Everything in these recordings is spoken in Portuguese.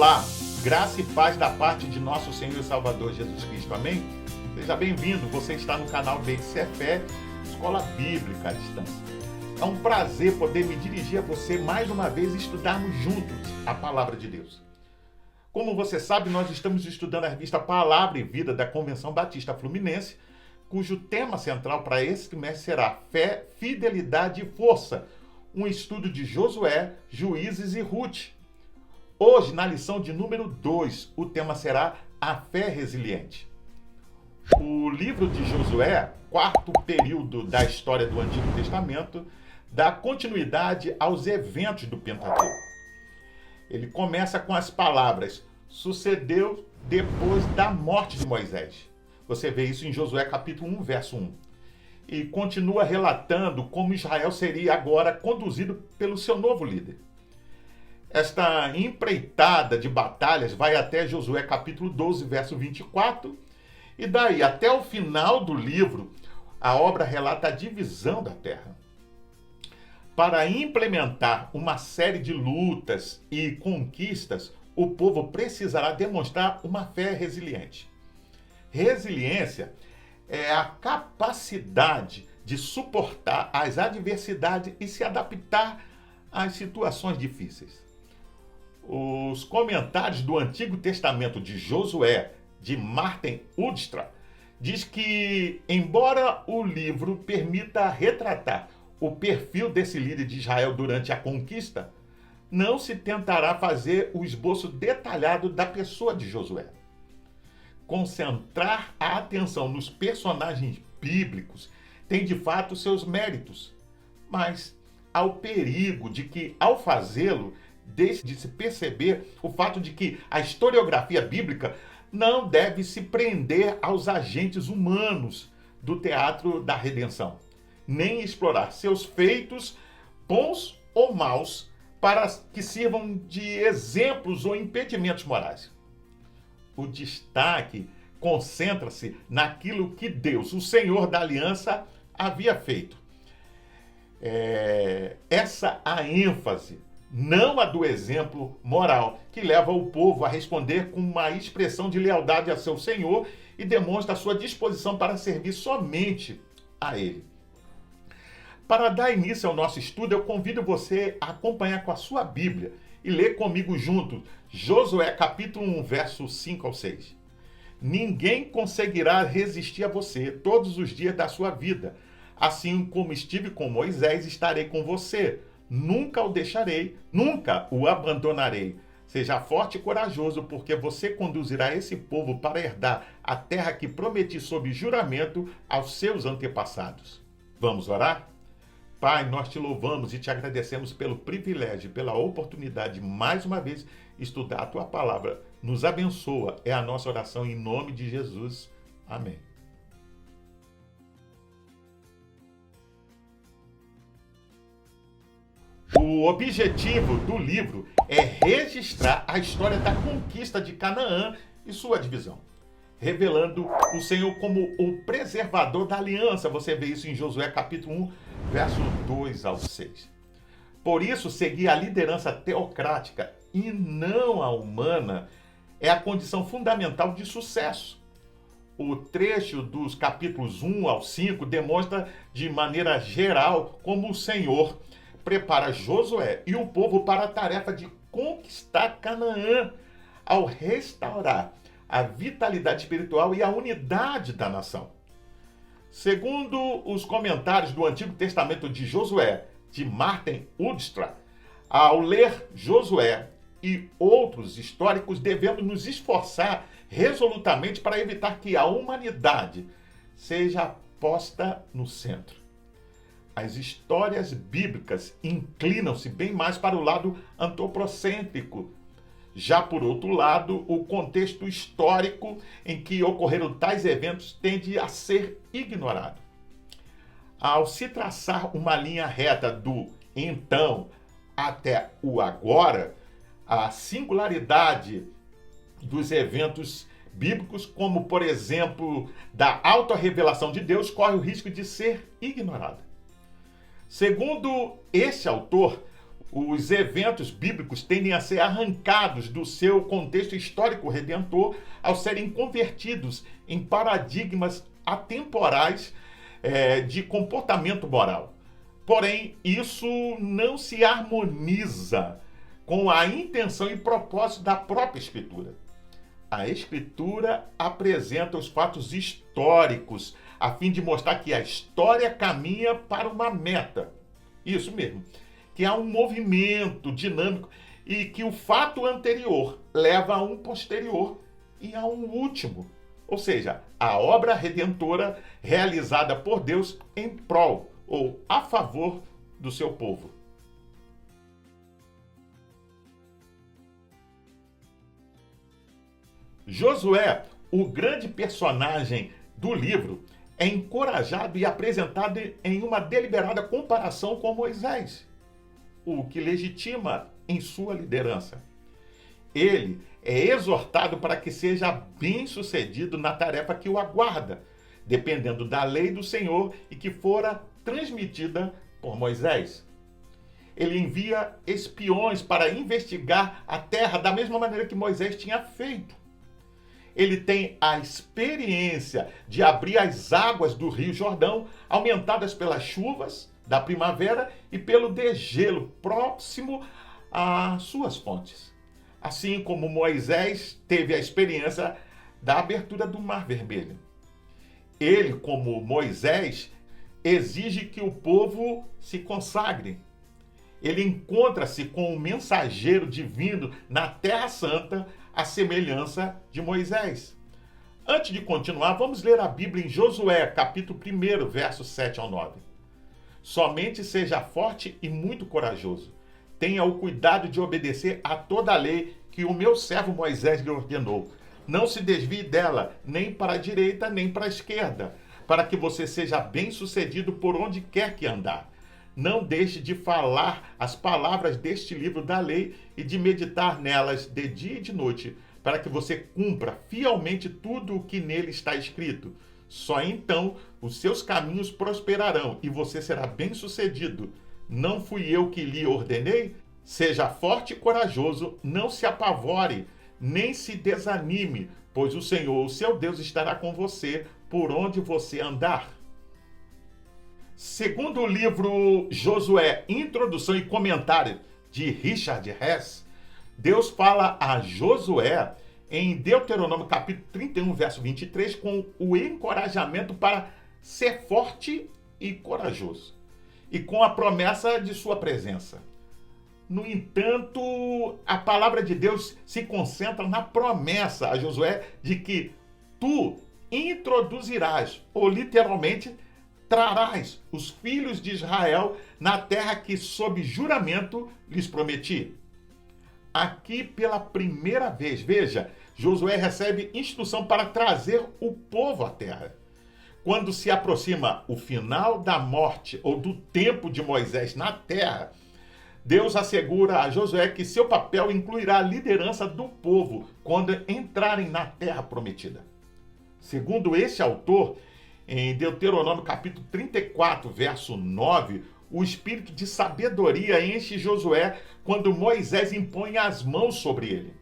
Olá, graça e paz da parte de nosso Senhor e Salvador Jesus Cristo, amém? Seja bem-vindo, você está no canal BCFE, Escola Bíblica à Distância. É um prazer poder me dirigir a você mais uma vez e estudarmos juntos a Palavra de Deus. Como você sabe, nós estamos estudando a revista Palavra e Vida da Convenção Batista Fluminense, cujo tema central para esse trimestre será Fé, Fidelidade e Força, um estudo de Josué, Juízes e Ruth. Hoje, na lição de número 2, o tema será a fé resiliente. O livro de Josué, quarto período da história do Antigo Testamento, dá continuidade aos eventos do Pentateuco. Ele começa com as palavras: sucedeu depois da morte de Moisés. Você vê isso em Josué capítulo 1, verso 1. E continua relatando como Israel seria agora conduzido pelo seu novo líder. Esta empreitada de batalhas vai até Josué capítulo 12, verso 24, e daí até o final do livro, a obra relata a divisão da terra. Para implementar uma série de lutas e conquistas, o povo precisará demonstrar uma fé resiliente. Resiliência é a capacidade de suportar as adversidades e se adaptar às situações difíceis. Os comentários do Antigo Testamento de Josué, de Martin Udstra, diz que, embora o livro permita retratar o perfil desse líder de Israel durante a conquista, não se tentará fazer o esboço detalhado da pessoa de Josué. Concentrar a atenção nos personagens bíblicos tem de fato seus méritos, mas há o perigo de que, ao fazê-lo, deixe de se perceber o fato de que a historiografia bíblica não deve se prender aos agentes humanos do teatro da redenção, nem explorar seus feitos, bons ou maus, para que sirvam de exemplos ou impedimentos morais. O destaque concentra-se naquilo que Deus, o Senhor da Aliança, havia feito. Essa a ênfase, não a do exemplo moral, que leva o povo a responder com uma expressão de lealdade a seu Senhor e demonstra a sua disposição para servir somente a Ele. Para dar início ao nosso estudo, eu convido você a acompanhar com a sua Bíblia e ler comigo junto Josué capítulo 1, verso 5 ao 6. Ninguém conseguirá resistir a você todos os dias da sua vida. Assim como estive com Moisés, estarei com você. Nunca o deixarei, nunca o abandonarei. Seja forte e corajoso, porque você conduzirá esse povo para herdar a terra que prometi sob juramento aos seus antepassados. Vamos orar? Pai, nós te louvamos e te agradecemos pelo privilégio, pela oportunidade de mais uma vez estudar a tua palavra. Nos abençoa, é a nossa oração em nome de Jesus. Amém. O objetivo do livro é registrar a história da conquista de Canaã e sua divisão, revelando o Senhor como o preservador da aliança. Você vê isso em Josué capítulo 1, verso 2 ao 6. Por isso, seguir a liderança teocrática e não a humana é a condição fundamental de sucesso. O trecho dos capítulos 1 ao 5 demonstra de maneira geral como o Senhor prepara Josué e o povo para a tarefa de conquistar Canaã, ao restaurar a vitalidade espiritual e a unidade da nação. Segundo os comentários do Antigo Testamento de Josué, de Martin Udstra, ao ler Josué e outros históricos, devemos nos esforçar resolutamente para evitar que a humanidade seja posta no centro. As histórias bíblicas inclinam-se bem mais para o lado antropocêntrico. Já por outro lado, o contexto histórico em que ocorreram tais eventos tende a ser ignorado. Ao se traçar uma linha reta do então até o agora, a singularidade dos eventos bíblicos, como por exemplo da autorrevelação de Deus, corre o risco de ser ignorada. Segundo esse autor, os eventos bíblicos tendem a ser arrancados do seu contexto histórico redentor ao serem convertidos em paradigmas atemporais de comportamento moral. Porém, isso não se harmoniza com a intenção e propósito da própria Escritura. A Escritura apresenta os fatos históricos a fim de mostrar que a história caminha para uma meta. Isso mesmo, que há um movimento dinâmico e que o fato anterior leva a um posterior e a um último. Ou seja, a obra redentora realizada por Deus em prol ou a favor do seu povo. Josué, o grande personagem do livro, é encorajado e apresentado em uma deliberada comparação com Moisés, o que legitima em sua liderança. Ele é exortado para que seja bem-sucedido na tarefa que o aguarda, dependendo da lei do Senhor e que fora transmitida por Moisés. Ele envia espiões para investigar a terra da mesma maneira que Moisés tinha feito. Ele tem a experiência de abrir as águas do Rio Jordão, aumentadas pelas chuvas da primavera e pelo degelo próximo às suas fontes. Assim como Moisés teve a experiência da abertura do Mar Vermelho. Ele, como Moisés, exige que o povo se consagre. Ele encontra-se com um mensageiro divino na Terra Santa, à semelhança de Moisés. Antes de continuar, vamos ler a Bíblia em Josué, capítulo 1, versos 7 ao 9. Somente seja forte e muito corajoso. Tenha o cuidado de obedecer a toda a lei que o meu servo Moisés lhe ordenou. Não se desvie dela, nem para a direita, nem para a esquerda, para que você seja bem-sucedido por onde quer que andar. Não deixe de falar as palavras deste livro da lei e de meditar nelas de dia e de noite, para que você cumpra fielmente tudo o que nele está escrito. Só então os seus caminhos prosperarão e você será bem-sucedido. Não fui eu que lhe ordenei? Seja forte e corajoso, não se apavore, nem se desanime, pois o Senhor, o seu Deus, estará com você por onde você andar. Segundo o livro Josué, Introdução e Comentário, de Richard Hess, Deus fala a Josué em Deuteronômio capítulo 31, verso 23, com o encorajamento para ser forte e corajoso, e com a promessa de sua presença. No entanto, a palavra de Deus se concentra na promessa a Josué de que tu introduzirás, ou literalmente, trarás os filhos de Israel na terra que, sob juramento, lhes prometi. Aqui, pela primeira vez, veja, Josué recebe instrução para trazer o povo à terra. Quando se aproxima o final da morte ou do tempo de Moisés na terra, Deus assegura a Josué que seu papel incluirá a liderança do povo quando entrarem na terra prometida. Segundo este autor, em Deuteronômio capítulo 34, verso 9, o espírito de sabedoria enche Josué quando Moisés impõe as mãos sobre ele.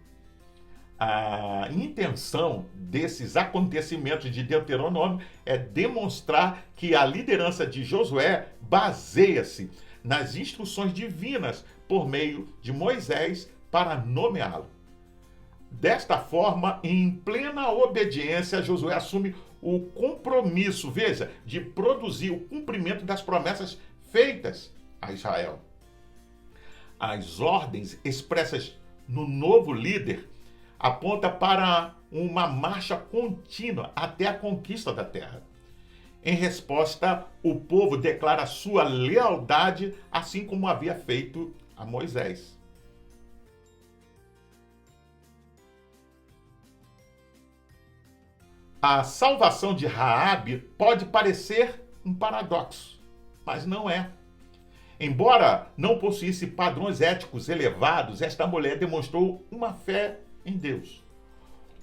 A intenção desses acontecimentos de Deuteronômio é demonstrar que a liderança de Josué baseia-se nas instruções divinas por meio de Moisés para nomeá-lo. Desta forma, em plena obediência, Josué assume o compromisso, veja, de produzir o cumprimento das promessas feitas a Israel. As ordens expressas no novo líder apontam para uma marcha contínua até a conquista da terra. Em resposta, o povo declara sua lealdade, assim como havia feito a Moisés. A salvação de Raabe pode parecer um paradoxo, mas não é. Embora não possuísse padrões éticos elevados, esta mulher demonstrou uma fé em Deus.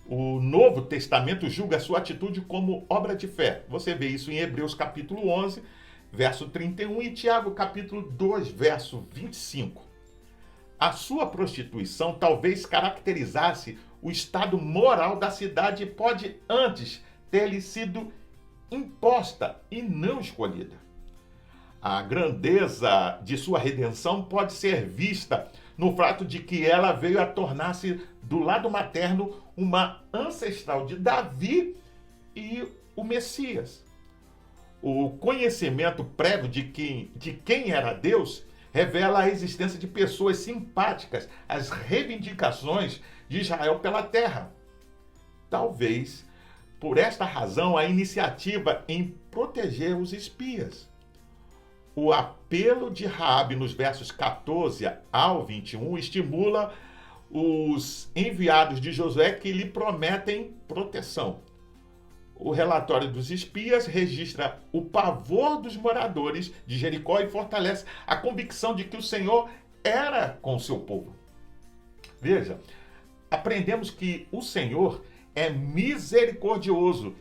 O Novo Testamento julga sua atitude como obra de fé. Você vê isso em Hebreus capítulo 11, verso 31 e Tiago capítulo 2, verso 25. A sua prostituição talvez caracterizasse o estado moral da cidade e pode antes ter-lhe sido imposta e não escolhida. A grandeza de sua redenção pode ser vista no fato de que ela veio a tornar-se, do lado materno, uma ancestral de Davi e o Messias. O conhecimento prévio de quem era Deus revela a existência de pessoas simpáticas às reivindicações de Israel pela terra. Talvez, por esta razão, a iniciativa em proteger os espias. O apelo de Raabe nos versos 14 ao 21 estimula os enviados de Josué que lhe prometem proteção. O relatório dos espias registra o pavor dos moradores de Jericó e fortalece a convicção de que o Senhor era com o seu povo. Veja, aprendemos que o Senhor é misericordioso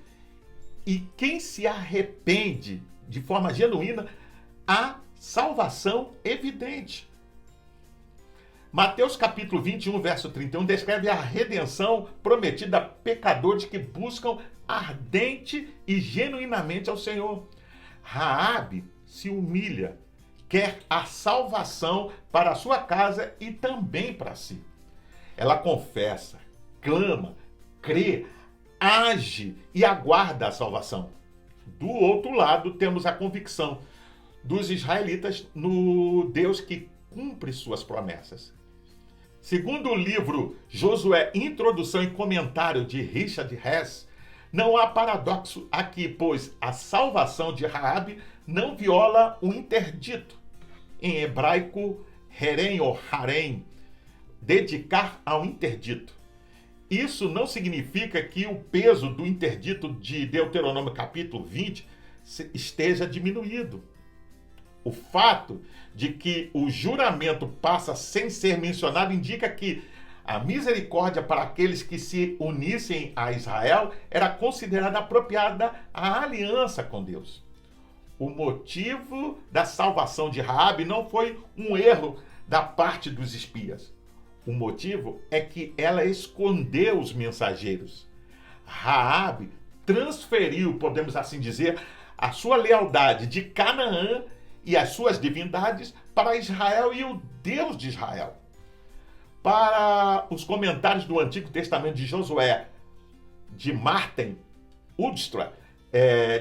e quem se arrepende de forma genuína, há salvação evidente. Mateus capítulo 21, verso 31, descreve a redenção prometida a pecadores que buscam ardente e genuinamente ao Senhor. Raabe se humilha, quer a salvação para a sua casa e também para si. Ela confessa, clama, crê, age e aguarda a salvação. Do outro lado, temos a convicção dos israelitas no Deus que cumpre suas promessas. Segundo o livro Josué, Introdução e Comentário de Richard Hess, não há paradoxo aqui, pois a salvação de Raabe não viola o interdito. Em hebraico, herem ou harem, dedicar ao interdito. Isso não significa que o peso do interdito de Deuteronômio capítulo 20 esteja diminuído. O fato de que o juramento passa sem ser mencionado indica que a misericórdia para aqueles que se unissem a Israel era considerada apropriada à aliança com Deus. O motivo da salvação de Raabe não foi um erro da parte dos espias. O motivo é que ela escondeu os mensageiros. Raabe transferiu, podemos assim dizer, a sua lealdade de Canaã e as suas divindades para Israel e o Deus de Israel. Para os comentários do Antigo Testamento de Josué, de Martin Udstra,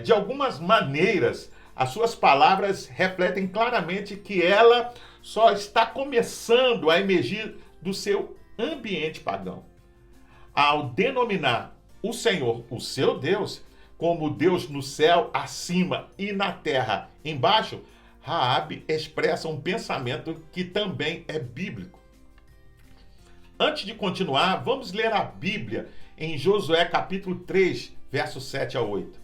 de algumas maneiras, as suas palavras refletem claramente que ela só está começando a emergir do seu ambiente pagão. Ao denominar o Senhor, o seu Deus, como Deus no céu acima e na terra embaixo, Raabe expressa um pensamento que também é bíblico. Antes de continuar, vamos ler a Bíblia em Josué capítulo 3, versos 7 a 8.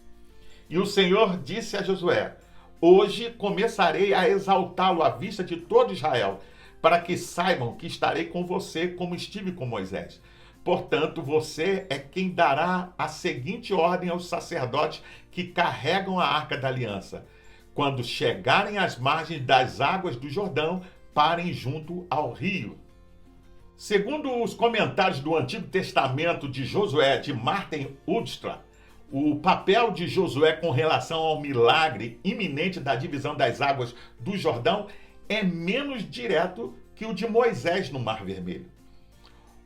E o Senhor disse a Josué: hoje começarei a exaltá-lo à vista de todo Israel, para que saibam que estarei com você como estive com Moisés. Portanto, você é quem dará a seguinte ordem aos sacerdotes que carregam a arca da aliança. Quando chegarem às margens das águas do Jordão, parem junto ao rio. Segundo os comentários do Antigo Testamento de Josué, de Martin Udstra, o papel de Josué com relação ao milagre iminente da divisão das águas do Jordão é menos direto que o de Moisés no Mar Vermelho.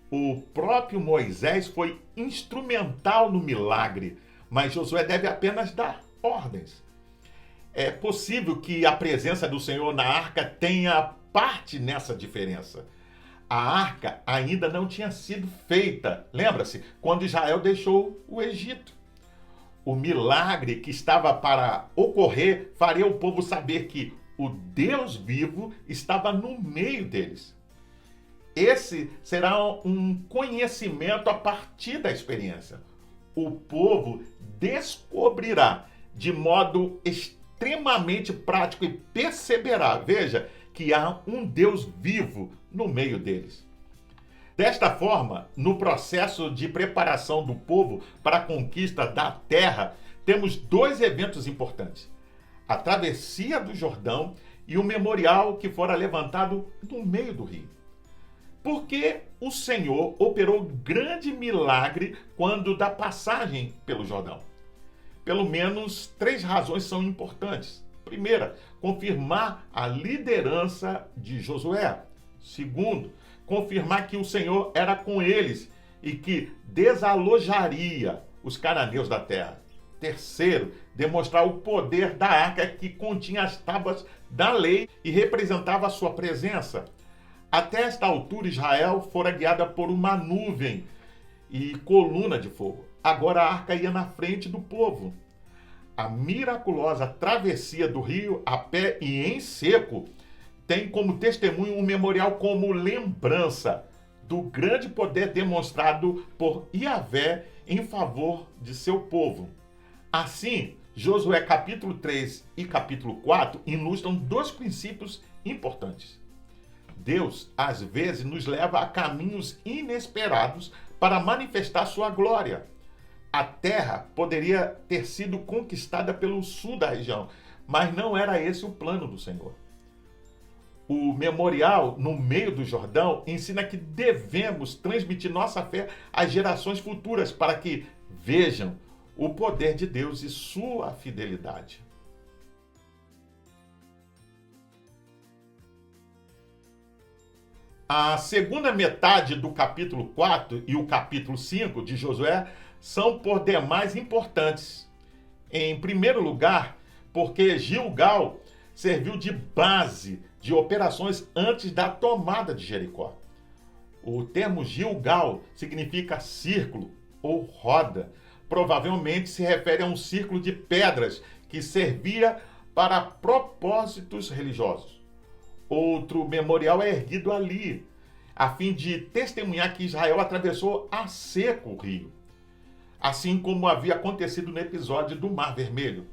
O próprio Moisés foi instrumental no milagre, mas Josué deve apenas dar ordens. É possível que a presença do Senhor na arca tenha parte nessa diferença. A arca ainda não tinha sido feita, lembra-se, quando Israel deixou o Egito. O milagre que estava para ocorrer faria o povo saber que o Deus vivo estava no meio deles. Esse será um conhecimento a partir da experiência. O povo descobrirá de modo extremamente prático e perceberá, veja, que há um Deus vivo no meio deles. Desta forma, no processo de preparação do povo para a conquista da terra, temos dois eventos importantes: a travessia do Jordão e o memorial que fora levantado no meio do rio. Porque o Senhor operou grande milagre quando da passagem pelo Jordão. Pelo menos 3 razões são importantes. Primeira, confirmar a liderança de Josué. Segundo, confirmar que o Senhor era com eles e que desalojaria os cananeus da terra. Terceiro, demonstrar o poder da arca que continha as tábuas da lei e representava a sua presença. Até esta altura, Israel fora guiada por uma nuvem e coluna de fogo. Agora a arca ia na frente do povo. A miraculosa travessia do rio a pé e em seco tem como testemunho um memorial como lembrança do grande poder demonstrado por Yahvé em favor de seu povo. Assim, Josué capítulo 3 e capítulo 4 ilustram 2 princípios importantes. Deus, às vezes, nos leva a caminhos inesperados para manifestar sua glória. A terra poderia ter sido conquistada pelo sul da região, mas não era esse o plano do Senhor. O memorial no meio do Jordão ensina que devemos transmitir nossa fé às gerações futuras para que vejam o poder de Deus e sua fidelidade. A segunda metade do capítulo 4 e o capítulo 5 de Josué são por demais importantes. Em primeiro lugar, porque Gilgal serviu de base de operações antes da tomada de Jericó. O termo Gilgal significa círculo ou roda. Provavelmente se refere a um círculo de pedras que servia para propósitos religiosos. Outro memorial é erguido ali, a fim de testemunhar que Israel atravessou a seco o rio, assim como havia acontecido no episódio do Mar Vermelho.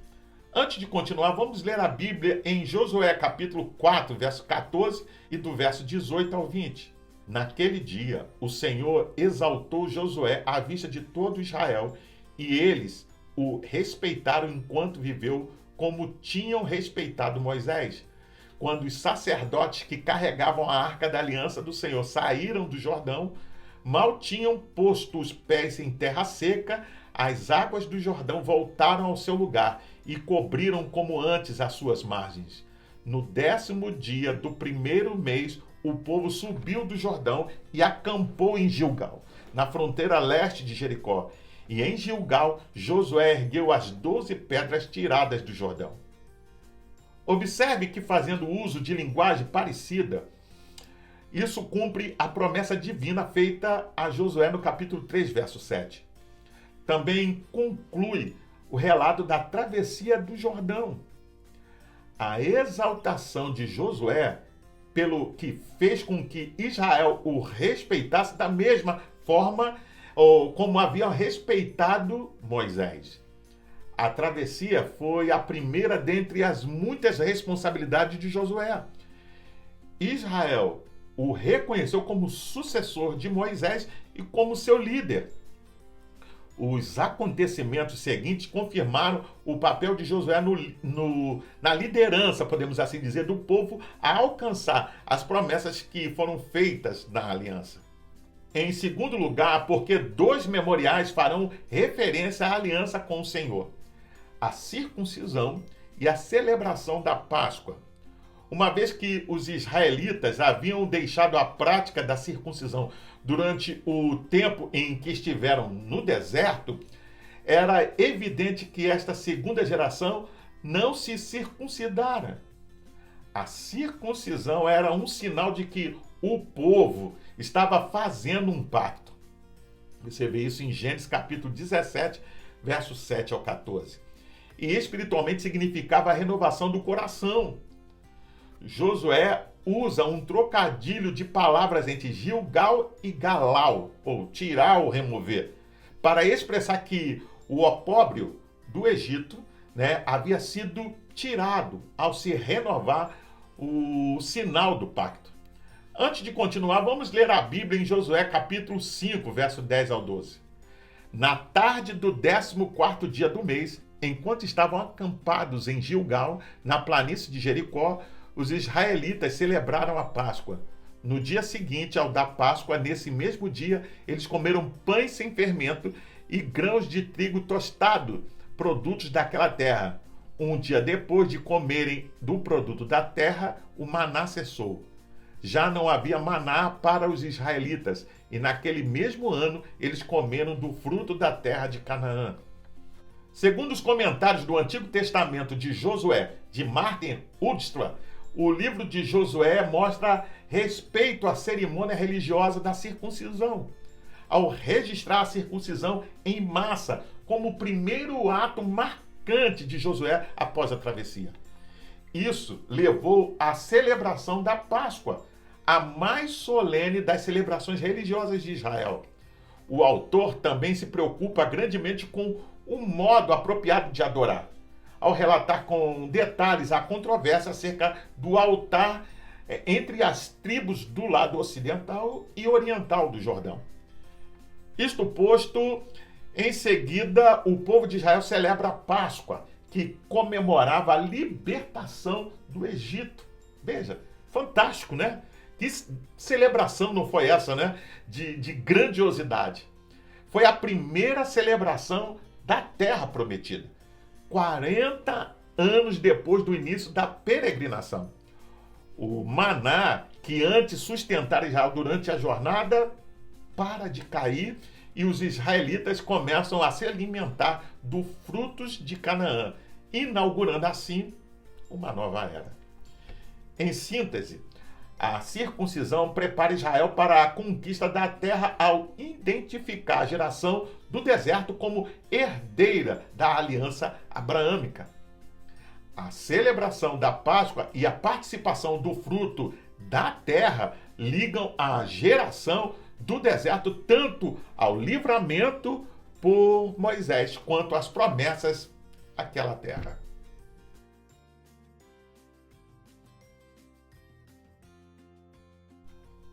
Antes de continuar, vamos ler a Bíblia em Josué capítulo 4, verso 14 e do verso 18 ao 20. Naquele dia, o Senhor exaltou Josué à vista de todo Israel, e eles o respeitaram enquanto viveu, como tinham respeitado Moisés. Quando os sacerdotes que carregavam a arca da aliança do Senhor saíram do Jordão, mal tinham posto os pés em terra seca, as águas do Jordão voltaram ao seu lugar e cobriram como antes as suas margens. No 10º dia do 1º mês, o povo subiu do Jordão e acampou em Gilgal, na fronteira leste de Jericó. E em Gilgal, Josué ergueu as 12 pedras tiradas do Jordão. Observe que, fazendo uso de linguagem parecida, isso cumpre a promessa divina feita a Josué no capítulo 3, verso 7. Também conclui o relato da travessia do Jordão. A exaltação de Josué, pelo que fez com que Israel o respeitasse da mesma forma como haviam respeitado Moisés. A travessia foi a primeira dentre as muitas responsabilidades de Josué. Israel o reconheceu como sucessor de Moisés e como seu líder. Os acontecimentos seguintes confirmaram o papel de Josué na liderança, podemos assim dizer, do povo a alcançar as promessas que foram feitas na aliança. Em segundo lugar, porque 2 memoriais farão referência à aliança com o Senhor: a circuncisão e a celebração da Páscoa. Uma vez que os israelitas haviam deixado a prática da circuncisão durante o tempo em que estiveram no deserto, era evidente que esta segunda geração não se circuncidara. A circuncisão era um sinal de que o povo estava fazendo um pacto. Você vê isso em Gênesis capítulo 17, versos 7 ao 14. E espiritualmente significava a renovação do coração. Josué usa um trocadilho de palavras entre Gilgal e Galau, ou tirar ou remover, para expressar que o opróbrio do Egito, havia sido tirado ao se renovar o sinal do pacto. Antes de continuar, vamos ler a Bíblia em Josué capítulo 5, verso 10 ao 12. Na tarde do 14º dia do mês, enquanto estavam acampados em Gilgal, na planície de Jericó, os israelitas celebraram a Páscoa. No dia seguinte ao da Páscoa, nesse mesmo dia, eles comeram pães sem fermento e grãos de trigo tostado, produtos daquela terra. Um dia depois de comerem do produto da terra, o maná cessou. Já não havia maná para os israelitas, e naquele mesmo ano eles comeram do fruto da terra de Canaã. Segundo os comentários do Antigo Testamento de Josué, de Martin Udström, o livro de Josué mostra respeito à cerimônia religiosa da circuncisão, ao registrar a circuncisão em massa como o primeiro ato marcante de Josué após a travessia. Isso levou à celebração da Páscoa, a mais solene das celebrações religiosas de Israel. O autor também se preocupa grandemente com o modo apropriado de adorar, ao relatar com detalhes a controvérsia acerca do altar entre as tribos do lado ocidental e oriental do Jordão. Isto posto, em seguida, o povo de Israel celebra a Páscoa, que comemorava a libertação do Egito. Veja, fantástico, né? Que celebração não foi essa, né? De grandiosidade. Foi a primeira celebração da Terra Prometida, 40 anos depois do início da peregrinação. O maná, que antes sustentara Israel durante a jornada, para de cair e os israelitas começam a se alimentar dos frutos de Canaã, inaugurando assim uma nova era. Em síntese, a circuncisão prepara Israel para a conquista da terra ao identificar a geração do deserto como herdeira da aliança abraâmica. A celebração da Páscoa e a participação do fruto da terra ligam a geração do deserto tanto ao livramento por Moisés quanto às promessas àquela terra.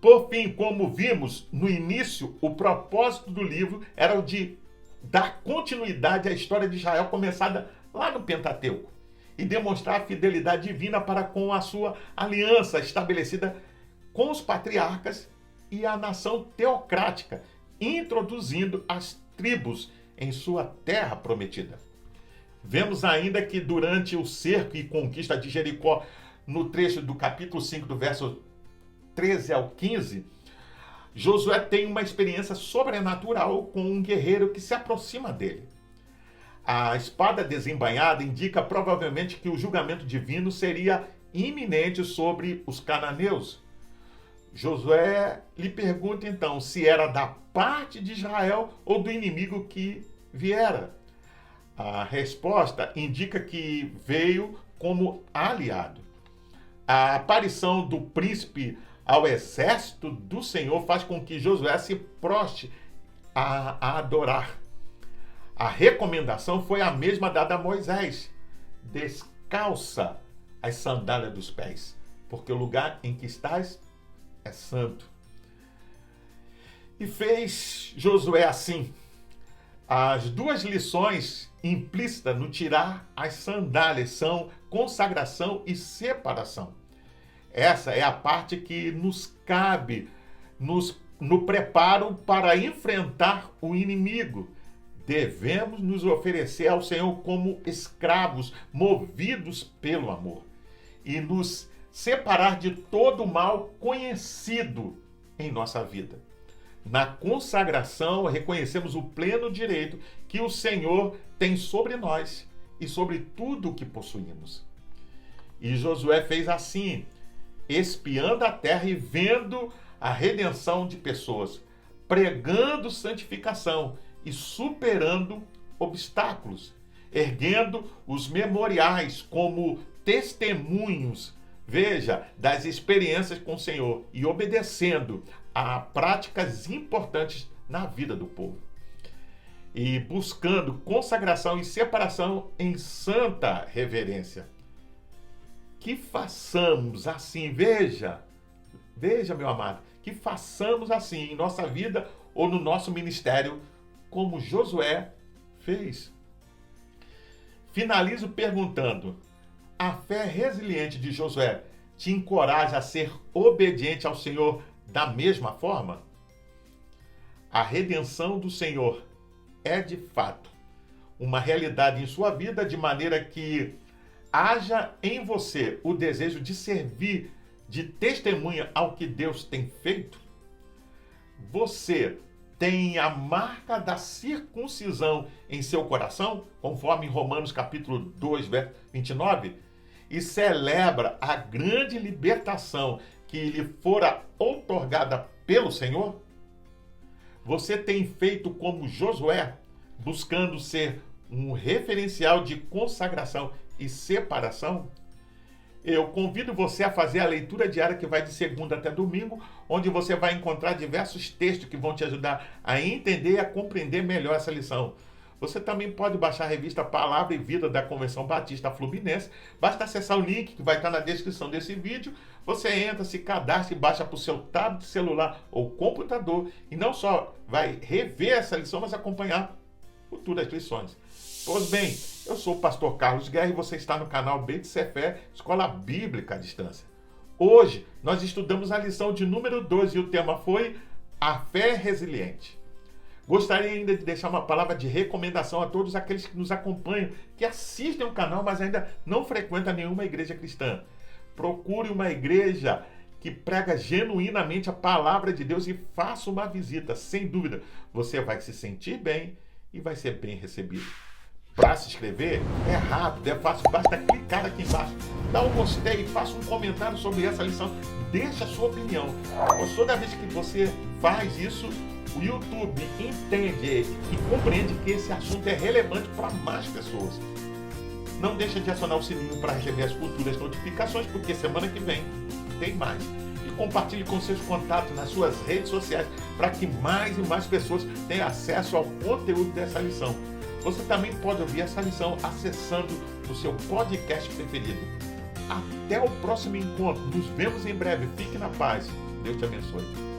Por fim, como vimos no início, o propósito do livro era o de dar continuidade à história de Israel começada lá no Pentateuco e demonstrar a fidelidade divina para com a sua aliança estabelecida com os patriarcas e a nação teocrática, introduzindo as tribos em sua terra prometida. Vemos ainda que durante o cerco e conquista de Jericó, no trecho do capítulo 5, do verso 13 ao 15, Josué tem uma experiência sobrenatural com um guerreiro que se aproxima dele. A espada desembainhada indica provavelmente que o julgamento divino seria iminente sobre os cananeus. Josué lhe pergunta então se era da parte de Israel ou do inimigo que viera. A resposta indica que veio como aliado. A aparição do príncipe ao exército do Senhor faz com que Josué se proste a adorar. A recomendação foi a mesma dada a Moisés: descalça as sandálias dos pés, porque o lugar em que estás é santo. E fez Josué assim. As duas lições implícitas no tirar as sandálias são consagração e separação. Essa é a parte que nos cabe no preparo para enfrentar o inimigo. Devemos nos oferecer ao Senhor como escravos, movidos pelo amor, e nos separar de todo o mal conhecido em nossa vida. Na consagração, reconhecemos o pleno direito que o Senhor tem sobre nós e sobre tudo o que possuímos. E Josué fez assim, espiando a terra e vendo a redenção de pessoas, pregando santificação e superando obstáculos, erguendo os memoriais como testemunhos, veja, das experiências com o Senhor e obedecendo a práticas importantes na vida do povo. E buscando consagração e separação em santa reverência. Que façamos assim, veja, meu amado, que façamos assim em nossa vida ou no nosso ministério, como Josué fez. Finalizo perguntando: a fé resiliente de Josué te encoraja a ser obediente ao Senhor da mesma forma? A redenção do Senhor é de fato uma realidade em sua vida, de maneira que haja em você o desejo de servir de testemunha ao que Deus tem feito? Você tem a marca da circuncisão em seu coração, conforme em Romanos capítulo 2, verso 29, e celebra a grande libertação que lhe fora outorgada pelo Senhor? Você tem feito como Josué, buscando ser um referencial de consagração e separação? Eu convido você a fazer a leitura diária que vai de segunda até domingo, onde você vai encontrar diversos textos que vão te ajudar a entender e a compreender melhor essa lição. Você também pode baixar a revista Palavra e Vida da Convenção Batista Fluminense. Basta acessar o link que vai estar na descrição desse vídeo. Você entra, se cadastra e baixa para o seu tablet, celular ou computador. E não só vai rever essa lição, mas acompanhar futuras lições. Pois bem, eu sou o pastor Carlos Guerra e você está no canal BTCFé, Escola Bíblica à Distância. Hoje nós estudamos a lição de número 2 e o tema foi A Fé Resiliente. Gostaria ainda de deixar uma palavra de recomendação a todos aqueles que nos acompanham, que assistem o canal, mas ainda não frequentam nenhuma igreja cristã. Procure uma igreja que prega genuinamente a palavra de Deus e faça uma visita. Sem dúvida, você vai se sentir bem e vai ser bem recebido. Para se inscrever, é rápido, é fácil, basta clicar aqui embaixo, dá um gostei, faça um comentário sobre essa lição, deixa a sua opinião. Pois toda vez que você faz isso, o YouTube entende e compreende que esse assunto é relevante para mais pessoas. Não deixa de acionar o sininho para receber as futuras notificações, porque semana que vem tem mais. E compartilhe com seus contatos nas suas redes sociais para que mais e mais pessoas tenham acesso ao conteúdo dessa lição. Você também pode ouvir essa lição acessando o seu podcast preferido. Até o próximo encontro. Nos vemos em breve. Fique na paz. Deus te abençoe.